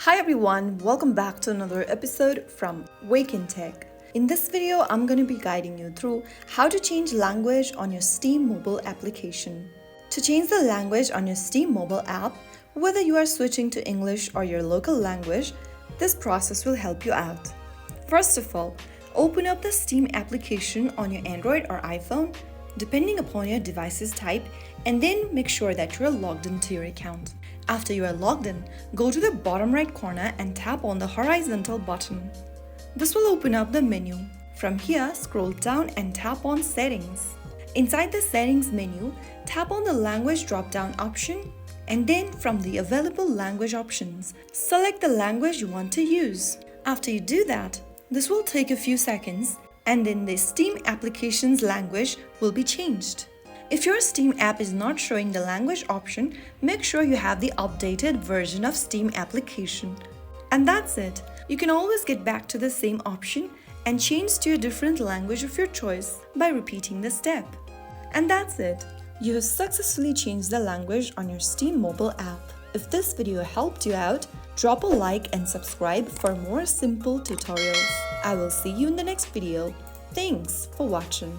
Hi everyone, welcome back to another episode from Wake&Tech. In this video, I'm going to be guiding you through how to change language on your Steam mobile application. To change the language on your Steam mobile app, whether you are switching to English or your local language, this process will help you out. First of all, open up the Steam application on your Android or iPhone, depending upon your device's type, and then make sure that you're logged into your account. After you are logged in, go to the bottom right corner and tap on the horizontal button. This will open up the menu. From here, scroll down and tap on Settings. Inside the Settings menu, tap on the Language drop-down option, and then from the available language options, select the language you want to use. After you do that, this will take a few seconds, and then the Steam application's language will be changed. If your Steam app is not showing the language option, make sure you have the updated version of Steam application. And that's it. You can always get back to the same option and change to a different language of your choice by repeating the step. And that's it. You have successfully changed the language on your Steam mobile app. If this video helped you out, drop a like and subscribe for more simple tutorials. I will see you in the next video. Thanks for watching.